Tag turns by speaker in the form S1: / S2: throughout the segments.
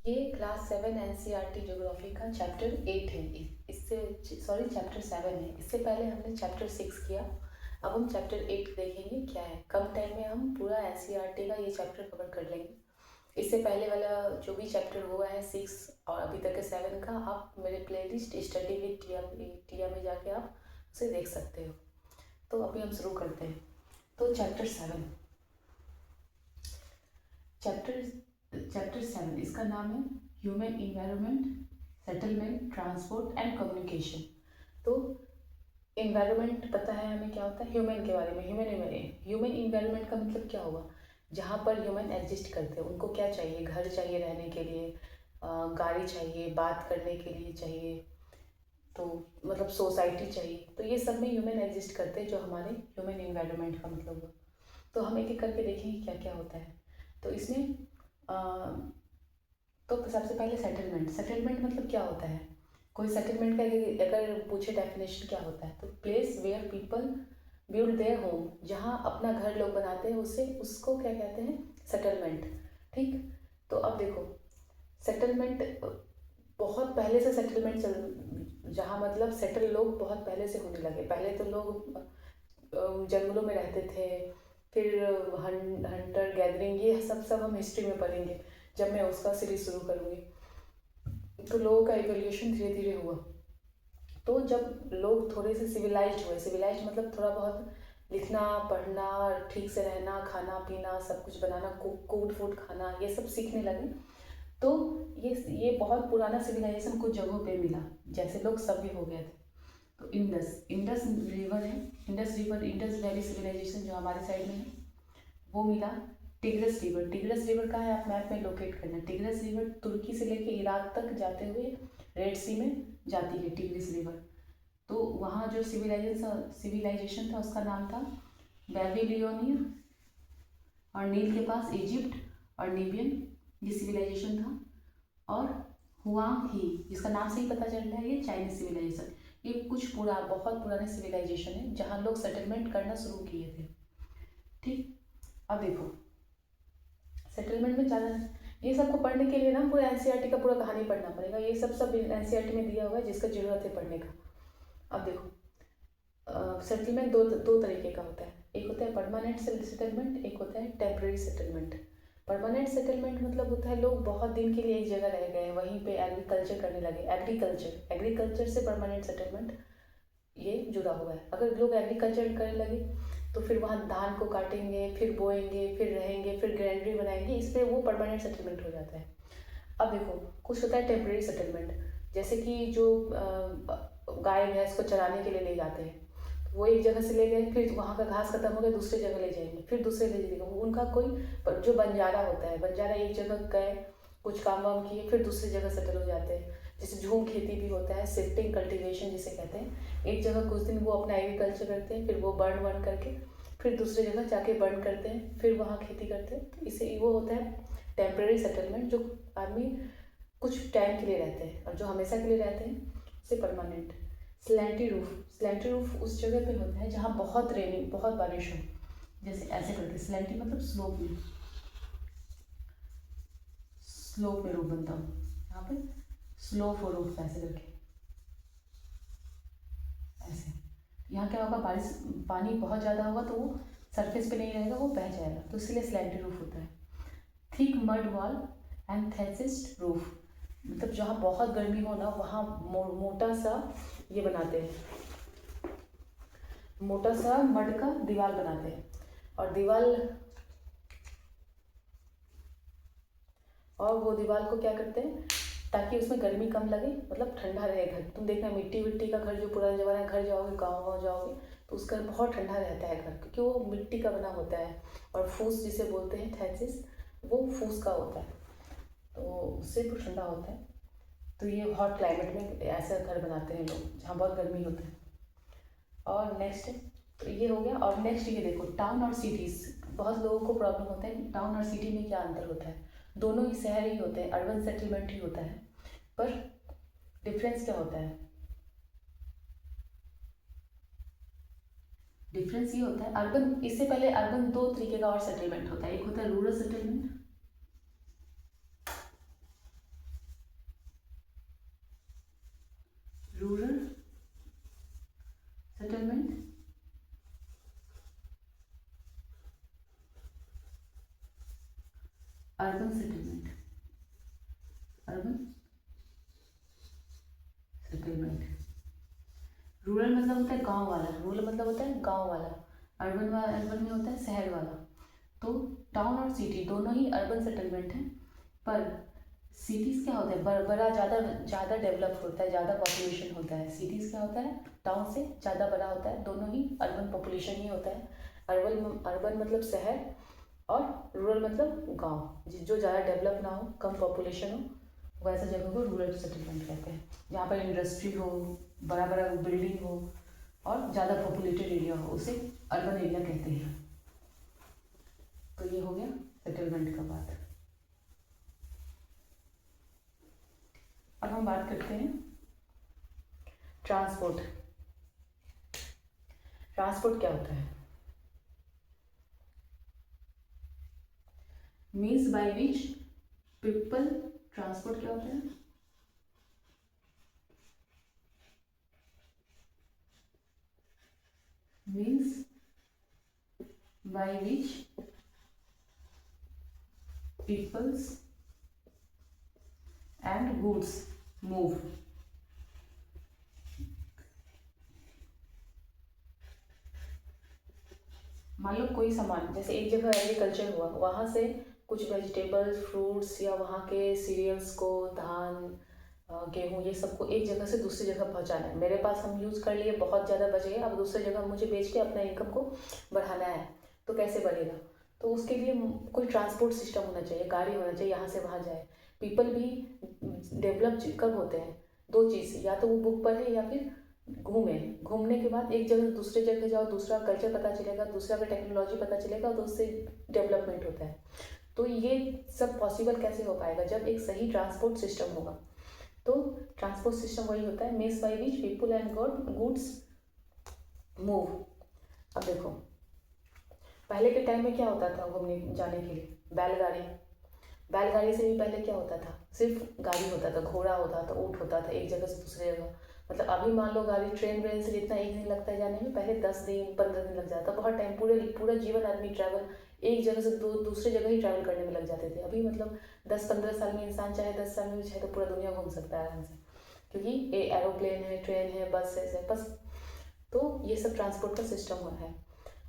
S1: ये class 7 NCERT geography का chapter 8 है। इससे चैप्टर 7 है। इससे पहले हमने चैप्टर 6 किया। अब हम चैप्टर 8 देखेंगे क्या है। कम टाइम में हम पूरा एनसीईआरटी का ये चैप्टर कवर कर लेंगे। इससे पहले वाला जो भी चैप्टर हुआ है 6 और अभी तक के 7 का, आप मेरे प्लेलिस्ट स्टडी विद टिया में जाके आप उसे देख सकते हो। तो अभी हम शुरू करते हैं। तो चैप्टर 7 इसका नाम है human environment, settlement, transport and communication. तो इन्वायरमेंट पता है हमें क्या होता है। ह्यूमन के बारे में, ह्यूमन इन्वायरमेंट का मतलब क्या हुआ, जहाँ पर ह्यूमन एग्जिस्ट करते हैं। उनको क्या चाहिए, घर चाहिए रहने के लिए, गाड़ी चाहिए, बात करने के लिए चाहिए, तो मतलब सोसाइटी चाहिए। तो ये सब में ह्यूमन एग्जिस्ट करते हैं, जो हमारे ह्यूमन इन्वायरमेंट का मतलब हुआ। तो हम एक एक करके देखेंगे क्या क्या होता है। तो इसमें तो सबसे पहले सेटलमेंट मतलब क्या होता है। कोई सेटलमेंट का अगर पूछे डेफिनेशन क्या होता है, तो place where people build their home, जहाँ अपना घर लोग बनाते हैं उसे उसको क्या कहते हैं, सेटलमेंट। ठीक। तो अब देखो, सेटलमेंट बहुत पहले से सेटलमेंट चल, जहाँ मतलब सेटल लोग बहुत पहले से होने लगे। पहले तो लोग जंगलों में रहते थे, फिर हंटर गैदरिंग, ये सब हम हिस्ट्री में पढ़ेंगे जब मैं उसका सीरीज शुरू करूँगी। तो लोगों का इवोल्यूशन धीरे धीरे हुआ। तो जब लोग थोड़े से सिविलाइज्ड मतलब थोड़ा बहुत लिखना पढ़ना, ठीक से रहना, खाना पीना, सब कुछ बनाना, कुक्ड फूड खाना, ये सब सीखने लगे। तो ये बहुत पुराना सिविलाइजेशन कुछ जगहों पे मिला, जैसे लोग सभ्य हो गए थे। तो इंडस रिवर है, इंडस वैली सिविलाइजेशन जो हमारे साइड में है, वो मिला। टिग्रस रिवर कहाँ है, आप मैप में लोकेट करना। टिग्रस रिवर तुर्की से लेके इराक तक जाते हुए रेड सी में जाती है टिग्रिस रिवर। तो वहाँ जो सिविलाइजेशन था उसका नाम था बेबीलोनिया, और नील के पास इजिप्ट और नीबियन, ये सिविलाइजेशन था। और हुआंग ही, जिसका नाम से ही पता चल रहा है ये चाइनीज सिविलाइजेशन। ये कुछ बहुत पुराने सिविलाइजेशन है जहाँ लोग सेटलमेंट करना शुरू किए थे। ठीक। अब देखो, सेटलमेंट में ज़्यादा ये सबको पढ़ने के लिए ना पूरा एनसीईआरटी का पूरा कहानी पढ़ना पड़ेगा। ये सब एनसीईआरटी में दिया हुआ है, जिसका जरूरत है पढ़ने का। अब देखो, सेटलमेंट दो तरीके का होता है। एक होता है परमानेंट सेटलमेंट, एक होता है टेम्पररी सेटलमेंट। परमानेंट सेटलमेंट मतलब होता है लोग बहुत दिन के लिए एक जगह रह गए, वहीं पे एग्रीकल्चर करने लगे। एग्रीकल्चर से परमानेंट सेटलमेंट ये जुड़ा हुआ है। अगर लोग एग्रीकल्चर करने लगे तो फिर वहाँ धान को काटेंगे, फिर बोएंगे, फिर रहेंगे, फिर ग्रैंडरी बनाएंगे, इस पर वो परमानेंट सेटलमेंट हो जाता है। अब देखो, कुछ होता है टेम्परेरी सेटलमेंट, जैसे कि जो गाय भैंस को चराने के लिए ले जाते हैं, वो एक जगह से ले गए, फिर वहाँ का घास खत्म हो गया, दूसरे जगह ले जाएंगे, फिर दूसरे ले जाएंगे। उनका कोई जो बंजारा होता है, बंजारा एक जगह गए, कुछ काम वाम किए, फिर दूसरी जगह सेटल हो जाते हैं। जैसे झूम खेती भी होता है, शिफ्टिंग कल्टीवेशन जिसे कहते हैं। एक जगह कुछ दिन वो अपना एग्रीकल्चर करते हैं, फिर वो बर्न वर्न करके फिर दूसरी जगह जाके बर्न करते हैं, फिर वहाँ खेती करते हैं। तो इसे वो होता है टेम्परेरी सेटलमेंट, जो आदमी कुछ टाइम के लिए रहते हैं, और जो हमेशा के लिए रहते हैं उसे परमानेंट। स्लैंटी रूफ उस जगह पे होता है जहाँ बहुत रेनिंग, बहुत बारिश हो। जैसे ऐसे करके स्लैंटी मतलब स्लोप में रूफ बनता हो, यहाँ पे स्लोप और रूफ ऐसे करके, ऐसे। यहाँ क्या होगा, बारिश पानी बहुत ज़्यादा होगा तो वो सरफेस पे नहीं रहेगा, वो बह जाएगा, तो इसलिए स्लैंटी रूफ होता है। Thick mud wall and thatched roof, मतलब जहाँ बहुत गर्मी हो ना, वहाँ मोटा सा ये बनाते हैं, मोटा सा मड का दीवार बनाते हैं। और वो दीवार को क्या करते हैं, ताकि उसमें गर्मी कम लगे, मतलब ठंडा रहे घर। तुम देखना मिट्टी विट्टी का घर, जो पुराने जमाने घर जाओगे, गाँव जाओगे, तो उसका बहुत ठंडा रहता है घर, क्योंकि वो मिट्टी का बना होता है। और फूस जिसे बोलते हैं, थैसिस, वो फूस का होता है, तो उससे तो ठंडा होता है। तो ये हॉट क्लाइमेट में ऐसा घर बनाते हैं लोग, जहाँ बहुत गर्मी होता है। और नेक्स्ट, तो ये हो गया। और नेक्स्ट ये देखो, टाउन और सिटीज़। बहुत लोगों को प्रॉब्लम होता है टाउन और सिटी में क्या अंतर होता है। दोनों ही शहर ही होते हैं, अर्बन सेटलमेंट ही होता है, पर डिफरेंस क्या होता है। डिफरेंस ये होता है, अर्बन, इससे पहले अर्बन दो तरीके का और सेटलमेंट होता है। एक होता है रूरल सेटलमेंट, गांव वाला, रूरल मतलब होता है गांव वाला, अर्बन में होता है शहर वाला। तो टाउन और सिटी दोनों ही अर्बन सेटलमेंट हैं, पर सिटीज़ क्या होता है, बड़ा ज़्यादा ज़्यादा डेवलप होता है, ज़्यादा पॉपुलेशन होता है। सिटीज़ क्या होता है, टाउन से ज़्यादा बड़ा होता है, दोनों ही अर्बन पॉपुलेशन ही होता है। अर्बन मतलब शहर और रूरल मतलब गांव, जो ज़्यादा डेवलप ना हो, कम पॉपुलेशन हो, वैसे जगह को रूरल सेटलमेंट कहते हैं। जहाँ पर इंडस्ट्री हो, बड़ा बड़ा बिल्डिंग हो और ज़्यादा पॉपुलेटेड एरिया हो, उसे अर्बन एरिया कहते हैं। तो ये हो गया सेटलमेंट का बात। अब हम बात करते हैं ट्रांसपोर्ट। ट्रांसपोर्ट क्या होता है? Means by which people, transport क्या होता है? Means by which peoples and goods move. मान लो कोई सामान, जैसे एक जगह एग्रीकल्चर हुआ, वहाँ से कुछ वेजिटेबल्स, फ्रूट्स या वहाँ के सीरियल्स को, धान, गेहूँ, ये सबको एक जगह से दूसरी जगह पहुँचाना है। मेरे पास हम यूज़ कर लिए, बहुत ज़्यादा बच गया, अब दूसरी जगह मुझे बेच के अपना इनकम को बढ़ाना है, तो कैसे बढ़ेगा? तो उसके लिए कोई ट्रांसपोर्ट सिस्टम होना चाहिए, गाड़ी होना चाहिए, यहाँ से वहाँ जाए। पीपल भी डेवलप कब होते हैं? दो चीज़ से, या तो वो बुक पढ़े या फिर घूमने के बाद एक जगह से दूसरे जगह जाओ, दूसरा कल्चर पता चलेगा, दूसरा का टेक्नोलॉजी पता चलेगा, तो उससे डेवलपमेंट होता है। तो ये सब पॉसिबल कैसे हो पाएगा? जब एक सही ट्रांसपोर्ट सिस्टम होगा। तो ट्रांसपोर्ट सिस्टम वही होता है, mess by which people and goods move. अब देखो, पहले के टाइम में क्या होता था घूमने जाने के लिए? बैलगाड़ी से भी पहले क्या होता था? सिर्फ गाड़ी होता था, घोड़ा होता था, ऊँट होता था, एक जगह से दूसरी जगह। मतलब अभी मान लो गाड़ी ट्रेन व्रेन से जितना एक दिन लगता है जाने में, पहले 10 दिन 15 दिन लग जाता, बहुत टाइम, पूरा जीवन आदमी ट्रैवल एक जगह से दूसरी जगह ही ट्रैवल करने में लग जाते थे। अभी मतलब 10-15 साल में इंसान चाहे 10 साल में भी चाहे तो पूरा दुनिया घूम सकता है आराम से, क्योंकि एरोप्लेन है, ट्रेन है, बस है, बस। तो ये सब ट्रांसपोर्ट का सिस्टम हुआ है।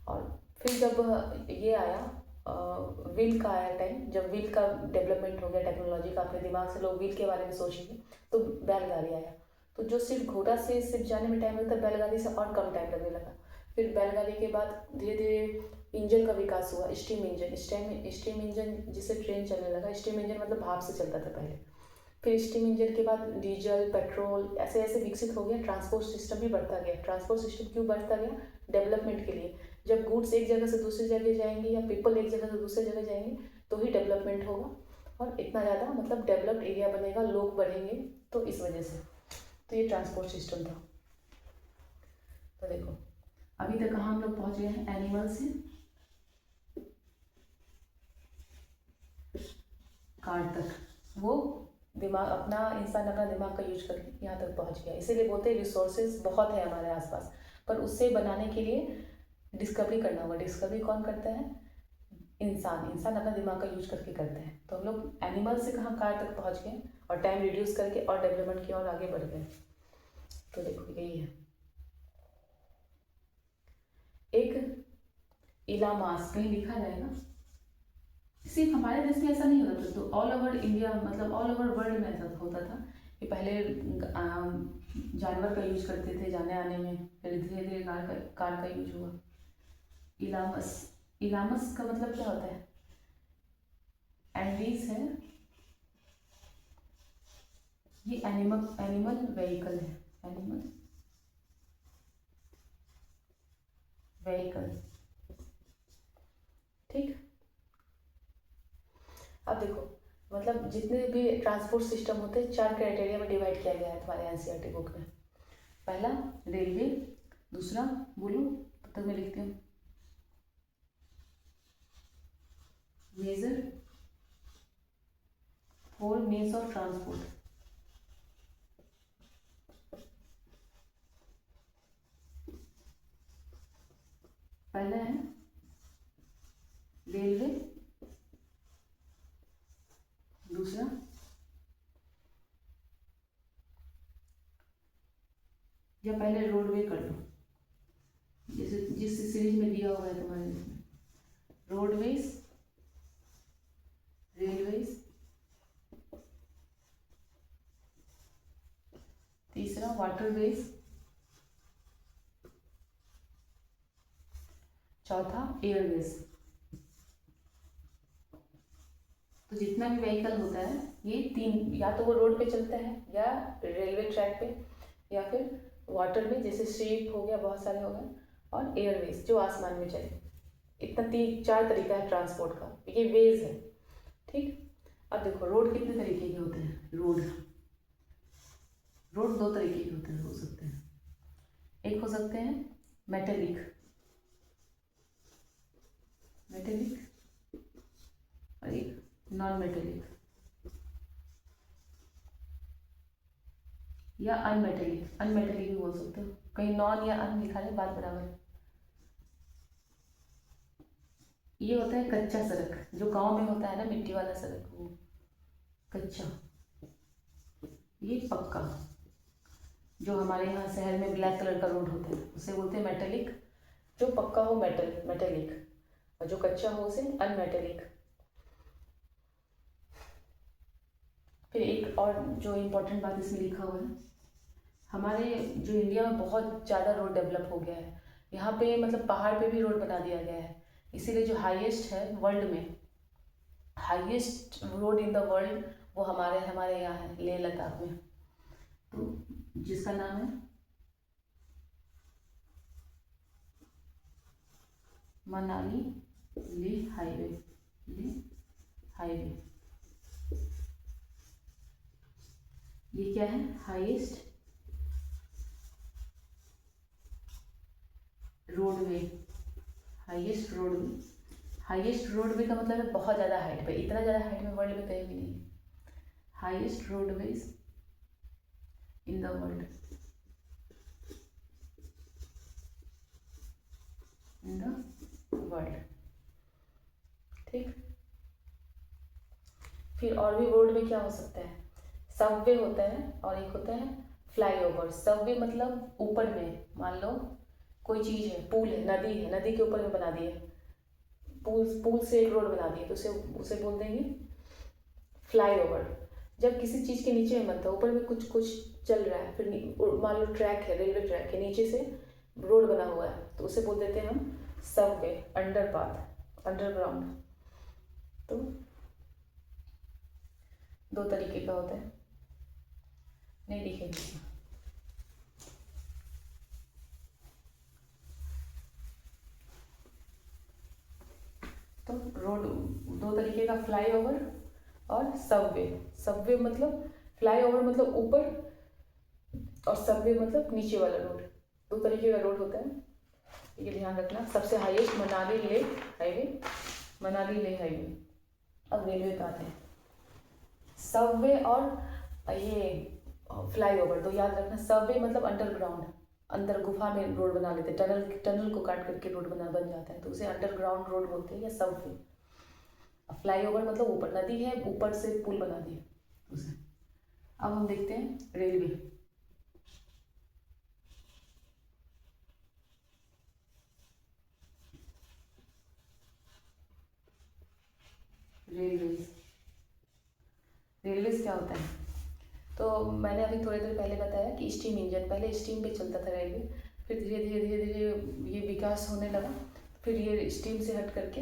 S1: और फिर जब ये आया व्हील का आया टाइम, जब व्हील का डेवलपमेंट हो गया, टेक्नोलॉजी का, अपने दिमाग से लोग व्हील के बारे में सोचेंगे, तो बैलगाड़ी आया। तो जो सिर्फ घोड़ा से सिर्फ जाने में टाइम लगता है, बैलगाड़ी से और कम टाइम लगने लगा। फिर बैलगाड़ी के बाद धीरे धीरे इंजन का विकास हुआ, स्टीम इंजन जिससे ट्रेन चलने लगा। स्टीम इंजन मतलब भाप से चलता था पहले। फिर स्टीम इंजन के बाद डीजल, पेट्रोल, ऐसे ऐसे विकसित हो गया। ट्रांसपोर्ट सिस्टम भी बढ़ता गया। ट्रांसपोर्ट सिस्टम क्यों बढ़ता गया? डेवलपमेंट के लिए। जब गुड्स एक जगह से दूसरी जगह जाएंगे या पीपल एक जगह से दूसरी जगह जाएंगे, तो ही डेवलपमेंट होगा और इतना ज़्यादा मतलब डेवलप्ड एरिया बनेगा, लोग बढ़ेंगे, तो इस वजह से। तो ये ट्रांसपोर्ट सिस्टम था। तो देखो, अभी तक कहाँ हम लोग पहुँच गए हैं? एनिमल से कार तक। वो दिमाग अपना, इंसान अपना दिमाग का यूज करके यहाँ तक पहुँच गया। इसीलिए बोलते हैं रिसोर्सेज बहुत है हमारे आसपास, पर उससे बनाने के लिए डिस्कवरी करना होगा। डिस्कवरी कौन करता है? इंसान अपना दिमाग का यूज करके करते हैं। तो हम लोग एनिमल से कहाँ कार तक पहुँच गए और टाइम रिड्यूस करके और डेवलपमेंट की और आगे बढ़ गए। तो देखो यही है। एक इलामास कहीं लिखा रहेगा, सिर्फ हमारे देश में ऐसा नहीं होता था, तो ऑल ओवर इंडिया, मतलब ऑल ओवर वर्ल्ड में ऐसा होता था कि पहले जानवर का यूज करते थे जाने आने में, फिर धीरे धीरे कार का यूज हुआ। इलामस का मतलब क्या होता है? एनरीज है, ये एनिमल व्हीकल है, एनिमल व्हीकल। ठीक। अब देखो, मतलब जितने भी ट्रांसपोर्ट सिस्टम होते हैं 4 क्राइटेरिया में डिवाइड किया गया है तुम्हारे एनसीईआरटी बुक में। पहला रेलवे, दूसरा बोलो तब तक मैं लिखती हूँ, मेजर 4 मीन्स ऑफ ट्रांसपोर्ट। पहला है रेलवे, दूसरा या पहले रोडवे कर लो, तीसरा वाटरवेज, चौथा एयरवेज। तो जितना भी व्हीकल होता है ये तीन, या तो वो रोड पे चलता है या रेलवे ट्रैक पे या फिर वाटर में, जैसे शिप हो गया, बहुत सारे हो गए, और एयरवेज जो आसमान में चले। इतना 3-4 तरीका है ट्रांसपोर्ट का, ये वेज है। ठीक, अब देखो रोड कितने तरीके के होते हैं। रोड 2 तरीके के होते हैं, हो सकते हैं। एक हो सकते हैं मेटेलिक और एक नॉन मेटेलिक या अनमेटेलिक भी बोल सकते हो, कहीं नॉन या अन लिखा है, बात बराबर है। ये होता है कच्चा सड़क, जो गांव में होता है ना, मिट्टी वाला सड़क, वो कच्चा। ये पक्का, जो हमारे यहाँ शहर में ब्लैक कलर का रोड होता है उसे बोलते हैं मेटेलिक, जो पक्का हो मेटेलिक, और जो कच्चा हो उसे अनमेटेलिक। फिर एक और जो इम्पोर्टेंट बात इसमें लिखा हुआ है, हमारे जो इंडिया में बहुत ज़्यादा रोड डेवलप हो गया है। यहाँ पे मतलब पहाड़ पे भी रोड बना दिया गया है, इसीलिए जो हाईएस्ट है वर्ल्ड में, highest road in the world वो हमारे यहाँ है, लेह लद्दाख में। तो जिसका नाम है मनाली लेह हाईवे। ये क्या है, हाईएस्ट रोडवे का मतलब है बहुत ज़्यादा हाइट पे, इतना ज़्यादा हाइट में वर्ल्ड में कहीं भी नहीं है। Highest roadways in the world, ठीक। फिर और भी रोड में क्या हो सकता है, सबवे होता है और एक होता है फ्लाईओवर। सबवे मतलब ऊपर में, मान लो कोई चीज़ है, पुल है, नदी के ऊपर में बना दी है, पुल से एक रोड बना दी है, तो उसे बोल देंगे फ्लाईओवर। जब किसी चीज़ के नीचे में बनता है, ऊपर में कुछ चल रहा है, फिर मान लो ट्रैक है, रेलवे ट्रैक है, नीचे से रोड बना हुआ है, तो उसे बोल देते हैं हम सबवे, अंडरग्राउंड। तो 2 तरीके का होता है, नहीं दिखेगा। तो रोड 2 तरीके का, फ्लाईओवर और सबवे मतलब, फ्लाईओवर मतलब ऊपर और सबवे मतलब नीचे वाला रोड। 2 तरीके का रोड होता है, ये ध्यान रखना। सबसे हाईएस्ट मनाली लेह हाईवे। अब रेलवे पे आते हैं, सबवे और ये फ्लाईओवर, तो याद रखना। सबवे मतलब अंडरग्राउंड, अंदर गुफा में रोड बना लेते, टनल को काट करके रोड बन जाता है, तो उसे अंडरग्राउंड रोड बोलते हैं या सबवे। फ्लाईओवर मतलब ऊपर, नदी है ऊपर से पुल बना दिया उसे। अब हम देखते हैं रेलवे। रेलवेज क्या होता है, तो मैंने अभी थोड़ी देर पहले बताया कि स्टीम इंजन, पहले स्टीम पे चलता था रेलवे, फिर धीरे ये विकास होने लगा, फिर ये स्टीम से हट करके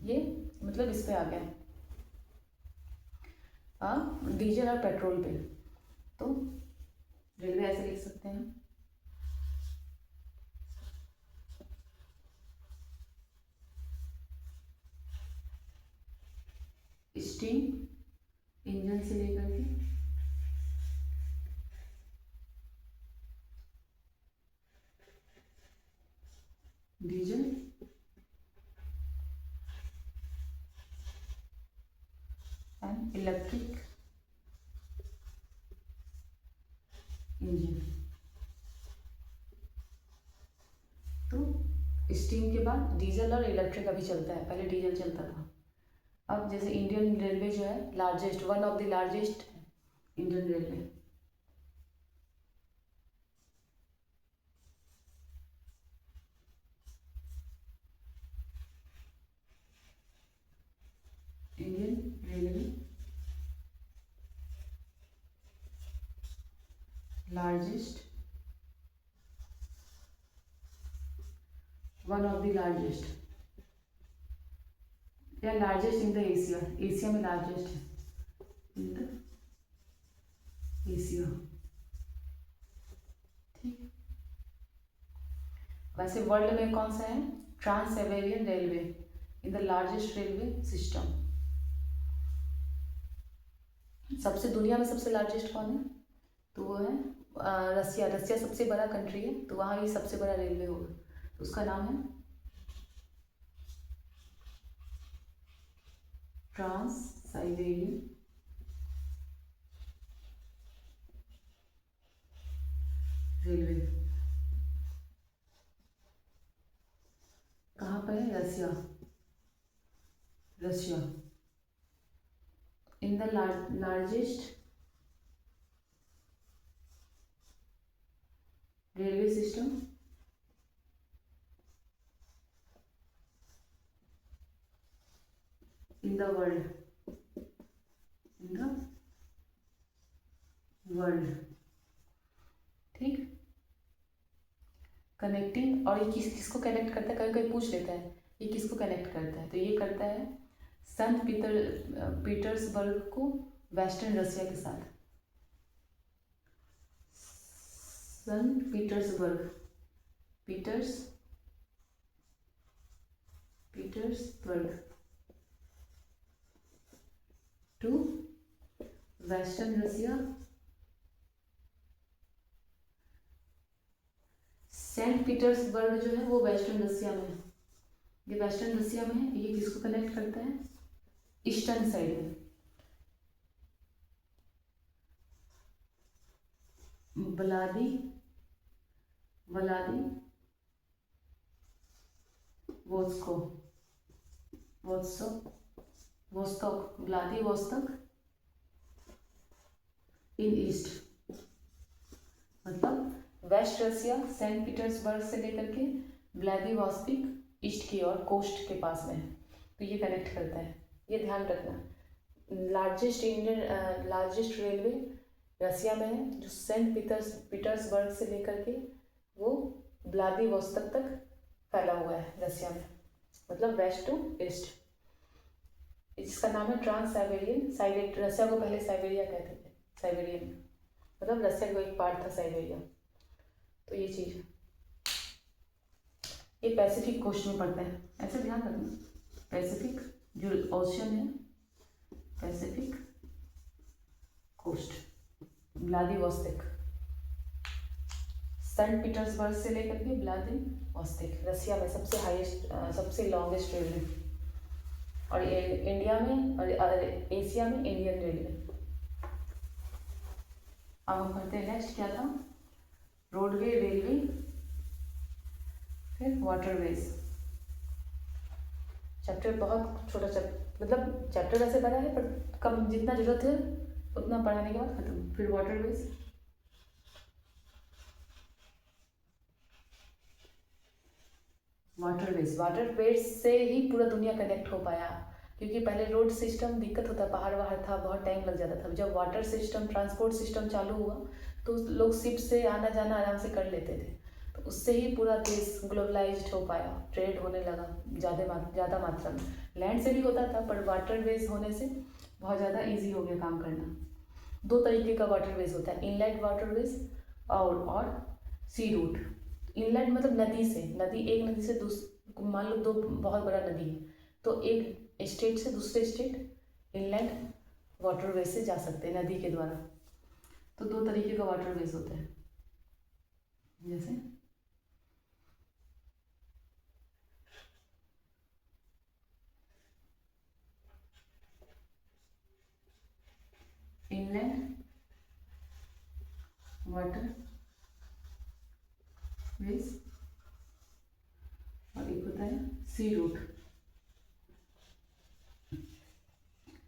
S1: ये मतलब इस पे आ गया, डीजल और पेट्रोल पे। तो रेलवे ऐसे लिख सकते हैं, स्टीम इंजन से लेकर के डीजल एंड इलेक्ट्रिक इंजन। तो स्टीम के बाद डीजल और इलेक्ट्रिक अभी चलता है, पहले डीजल चलता था। अब जैसे इंडियन रेलवे जो है largest, one of the largest Indian railway, largest, one of the largest, या largest in the Asia, Asia में लार्जेस्ट है इन द एशिया। ठीक, वैसे वर्ल्ड में कौन सा है? Trans Siberian railway in the largest railway system. सबसे दुनिया में सबसे लार्जेस्ट कौन है? तो वो है रसिया। रसिया सबसे बड़ा कंट्री है, तो वहाँ ये सबसे बड़ा रेलवे होगा, तो उसका नाम है ट्रांस साइबेरियन रेलवे। कहाँ पर है? Russia, Russia. In the largest railway system in the world, in the world. ठीक, कनेक्टिंग, और ये किसको कनेक्ट करता है? कभी कभी पूछ लेता है ये किसको कनेक्ट करता है, तो ये करता है संत पीटर्सबर्ग को वेस्टर्न रशिया के साथ। Saint Petersburg, Petersburg to western Russia. Saint Petersburg जो है वो वेस्टर्न रसिया में है, ये वेस्टर्न रसिया में है। ये किसको कनेक्ट करता है? ईस्टर्न साइड में, व्लादिवोस्तोक इन ईस्ट। मतलब वेस्ट रसिया सेंट पीटर्सबर्ग से लेकर के व्लादिवोस्तिक ईस्ट की ओर कोस्ट के पास में है, तो ये कनेक्ट करता है, ये ध्यान रखना। लार्जेस्ट रेलवे रसिया में है, जो सेंट पीटर्सबर्ग से लेकर के वो व्लादिवोस्तोक तक फैला हुआ है रसिया में, मतलब वेस्ट टू ईस्ट। इसका नाम है ट्रांस साइबेरियन। रसिया को पहले साइबेरिया कहते थे, साइबेरियन मतलब रसिया का एक पार्ट था साइबेरिया। तो ये चीज़ है, ये पैसिफिक कोस्ट में पड़ता है, ऐसे ध्यान रखना। पैसिफिक जो ओशन है, Pacific coast, Vladivostok, Saint Petersburg से लेकर के व्लादिवोस्तोक रसिया में सबसे हाईएस्ट, सबसे लॉन्गेस्ट रेलवे, और इंडिया में और एशिया में इंडियन रेलवे। अब हम करते हैं नेक्स्ट, क्या था? रोडवे, रेलवे, फिर वाटरवेज। चैप्टर बहुत छोटा मतलब चैप्टर वैसे बड़ा है, पर कम जितना जरूरत है उतना पढ़ाने के बाद खत्म। फिर वाटरवेज, वाटरवेज से ही पूरा दुनिया कनेक्ट हो पाया, क्योंकि पहले रोड सिस्टम दिक्कत होता, पहाड़ वहाड़ था, बहुत टाइम लग जाता था। जब वाटर सिस्टम, ट्रांसपोर्ट सिस्टम चालू हुआ तो लोग शिप से आना जाना आराम से कर लेते थे, तो उससे ही पूरा देश ग्लोबलाइज्ड हो पाया, ट्रेड होने लगा ज़्यादा मात्रा में। लैंड से भी होता था, पर वाटरवेज होने से बहुत ज़्यादा ईजी हो गया काम करना। दो तरीके का वाटरवेज होता है, इनलैंड वाटरवेज और सी रूट। इनलैंड मतलब नदी से, एक नदी से मान लो दो बहुत बड़ा नदी है, तो एक स्टेट से दूसरे स्टेट इनलैंड वाटरवेज से जा सकते हैं नदी के द्वारा। तो दो तरीके का वाटरवेज होता है, जैसे इनलैंड वाटरवेज और एक होता है सी रूट।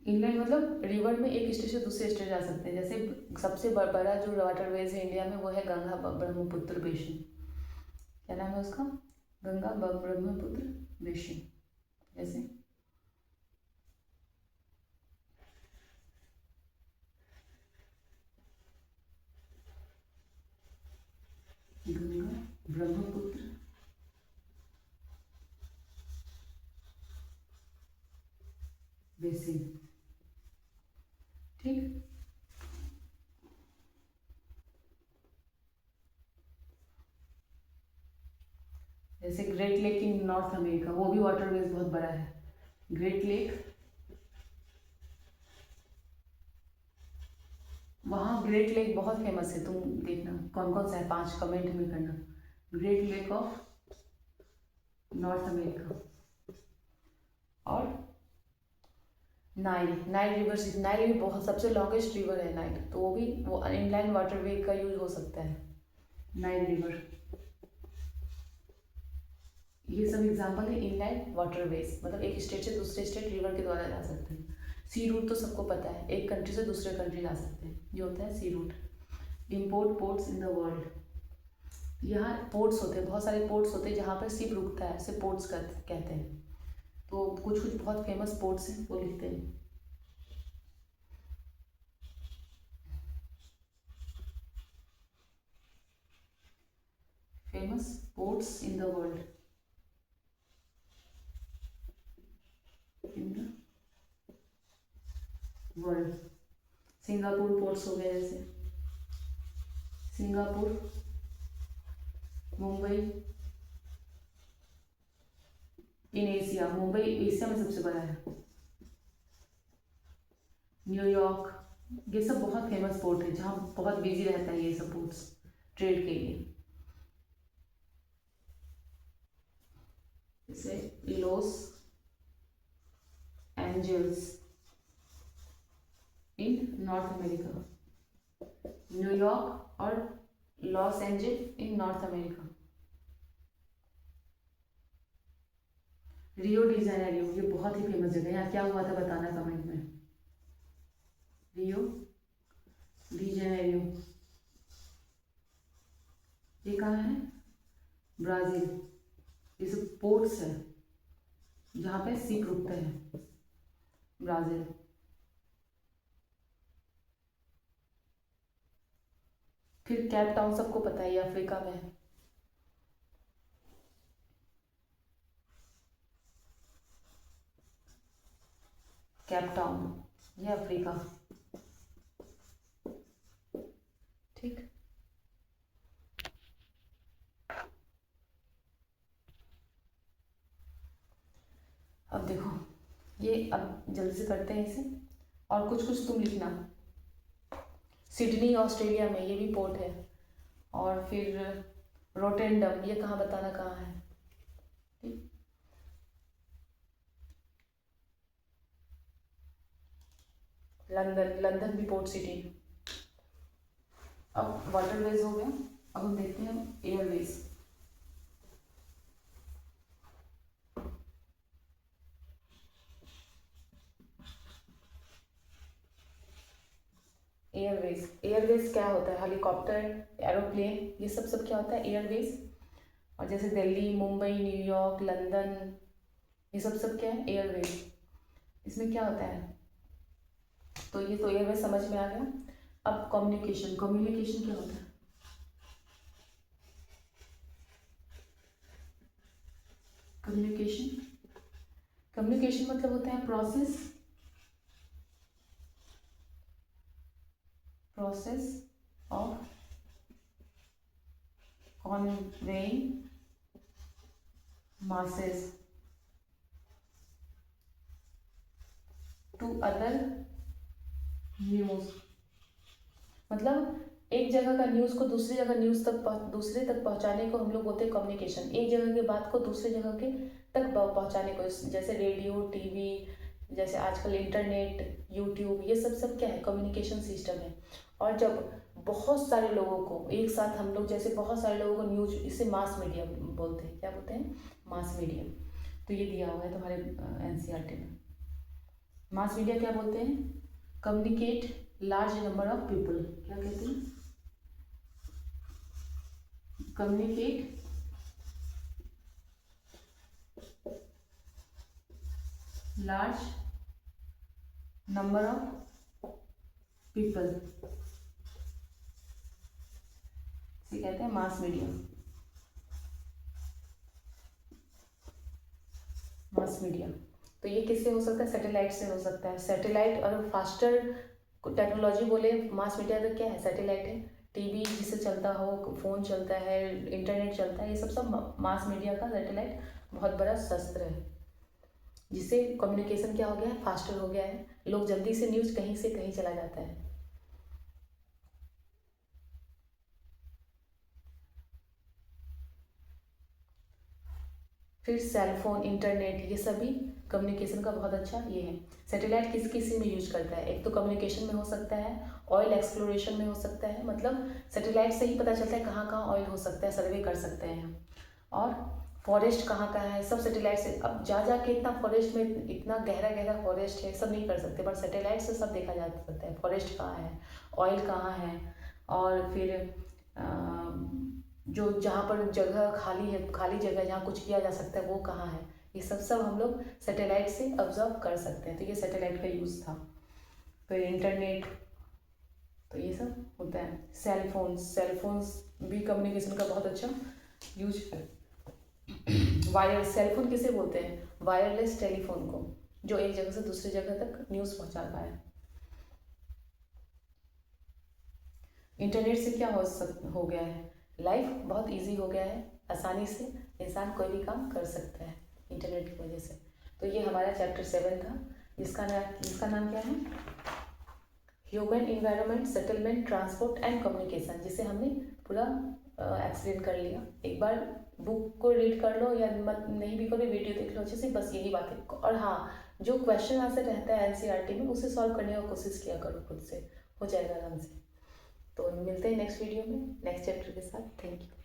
S1: इनलैंड मतलब रिवर में एक स्टेट से दूसरे स्टेट जा सकते हैं। जैसे सबसे बड़ा जो वाटरवेज है इंडिया में वो है गंगा ब्रह्मपुत्र बेसिन। क्या नाम है उसका? गंगा ब्रह्मपुत्र बेसिन। जैसे ब्रह्मपुत्र बेसिन। ठीक, जैसे great lake in north America, वो भी वाटरवेज बहुत बड़ा है। ग्रेट लेक, वहाँ ग्रेट लेक बहुत फेमस है, तुम देखना कौन कौन सा है, 5 कमेंट में करना। Great lake of north America. और नाइल, नाइल रिवर, नाइल भी बहुत सबसे लॉन्गेस्ट रिवर है नाइल, तो वो भी वो इनलाइन वाटरवे का यूज हो सकता है, नाइल रिवर। ये सब एग्जांपल है इनलाइन वाटरवेज, मतलब एक स्टेट से दूसरे स्टेट रिवर के द्वारा जा सकते हैं। सी रूट तो सबको पता है, एक कंट्री से दूसरे कंट्री जा सकते हैं, ये होता है sea route. Import ports in the world, यहाँ पोर्ट्स होते हैं, बहुत सारे पोर्ट्स होते हैं जहाँ पर शिप रुकता है, उसे पोर्ट्स कहते हैं। तो कुछ कुछ बहुत फेमस पोर्ट्स हैं, वो लिखते हैं। Famous ports in the world, in the world. Singapore ports हो गए, जैसे Singapore, Mumbai in Asia, Mumbai Asia में सबसे बड़ा है। न्यूयॉर्क, ये सब बहुत फेमस पोर्ट है जहाँ बहुत बिजी रहता है ये सब पोर्ट्स ट्रेड के लिए। जैसे Los Angeles in north America, New York और Los Angeles in north America. Rio de Janeiro, ये बहुत ही फेमस जगह है, यहाँ क्या हुआ था बताना कमेंट में। रियो डी जेनेरियो, ये कहाँ है, ब्राज़ील। ये सब पोर्ट्स है जहाँ पे शिप रुकते हैं, ब्राज़ील। फिर कैप टाउन सबको पता है, ये अफ्रीका में है। कैप टाउन, ये अफ्रीका। ठीक, अब देखो ये, अब जल्दी से करते हैं इसे, और कुछ कुछ तुम लिखना। सिडनी ऑस्ट्रेलिया में, ये भी पोर्ट है। और फिर रोटेंडम, ये कहाँ बताना कहाँ है। ठीक, लंदन, लंदन भी पोर्ट सिटी। अब वाटरवेज हो गया, अब हम देखते हैं एयरवेज। एयरवेज, एयरवेज क्या होता है, हेलीकॉप्टर, एरोप्लेन, ये सब क्या होता है, एयरवेज। और जैसे दिल्ली, मुंबई, न्यूयॉर्क, लंदन, ये सब क्या है, एयरवेज। इसमें क्या होता है, तो ये तो एयरवेज समझ में आ गया। अब कम्युनिकेशन, कम्युनिकेशन क्या होता है, कम्युनिकेशन, कम्युनिकेशन मतलब होता है process, process of conveying masses to other news, मतलब एक जगह का न्यूज़ को दूसरी जगह दूसरे तक पहुंचाने को हम लोग बोलते हैं कम्युनिकेशन। एक जगह की बात को दूसरे जगह के तक पहुंचाने को, जैसे रेडियो, टीवी, जैसे आजकल इंटरनेट, यूट्यूब, ये सब क्या है, कम्युनिकेशन सिस्टम है। और जब बहुत सारे लोगों को एक साथ हम लोग, जैसे बहुत सारे लोगों को न्यूज, इसे मास मीडिया बोलते हैं, क्या बोलते हैं, मास मीडिया। तो ये दिया हुआ है तुम्हारे एनसीईआरटी में। मास मीडिया क्या बोलते हैं, communicate large number of people, क्या कहते हैं, communicate large number of people, इसे कहते हैं मास मीडिया। मास मीडिया, तो ये किससे हो सकता है? सैटेलाइट से हो सकता है। सैटेलाइट और फास्टर टेक्नोलॉजी बोले, मास मीडिया तो क्या है? सैटेलाइट है, टीवी जिससे चलता हो, फ़ोन चलता है, इंटरनेट चलता है, ये सब सब मास मीडिया का सैटेलाइट बहुत बड़ा शस्त्र है, जिससे कम्युनिकेशन क्या हो गया है? फास्टर हो गया है, लोग जल्दी से न्यूज़ कहीं से कहीं चला जाता है। फिर सेल फोन, इंटरनेट, ये सभी कम्युनिकेशन का बहुत अच्छा ये है। सैटेलाइट किस किस में यूज करता है? एक तो कम्युनिकेशन में हो सकता है, ऑयल एक्सप्लोरेशन में हो सकता है, मतलब सैटेलाइट से ही पता चलता है कहाँ कहाँ ऑयल हो सकता है, सर्वे कर सकते हैं हम। और फॉरेस्ट कहाँ कहाँ है, सब सैटेलाइट से। अब जा जा के इतना फॉरेस्ट में, इतना गहरा गहरा फॉरेस्ट है, सब नहीं कर सकते, बट सैटेलाइट से सब देखा जा सकता है, फॉरेस्ट कहाँ है, ऑयल कहाँ है, और फिर जो जहाँ पर जगह खाली है, खाली जगह जहाँ कुछ किया जा सकता है वो कहाँ है, ये सब सब हम लोग सैटेलाइट से ऑब्जर्व कर सकते हैं। तो ये सैटेलाइट का यूज़ था। फिर इंटरनेट, तो ये सब होता है। सेल फोन्स भी कम्युनिकेशन का बहुत अच्छा यूज है। वायर सेल फोन किसे बोलते हैं? वायरलेस टेलीफोन को, जो एक जगह से दूसरी जगह तक न्यूज़ पहुंचा पाए। इंटरनेट से क्या हो गया है? लाइफ बहुत इजी हो गया है, आसानी से इंसान कोई भी काम कर सकता है इंटरनेट की वजह से। तो ये हमारा चैप्टर 7 था, जिसका नाम क्या है? Human environment, settlement, transport and communication, जिसे हमने पूरा एक्सप्लेन कर लिया। एक बार बुक को रीड कर लो, या मत नहीं भी करो, वीडियो देख लो अच्छे से, बस यही बात है। और हाँ, जो क्वेश्चन आंसर रहता है एनसीईआरटी में, उसे सॉल्व करने की कोशिश किया करो, खुद से हो जाएगा आराम से। तो मिलते हैं नेक्स्ट वीडियो में नेक्स्ट चैप्टर के साथ। Thank you.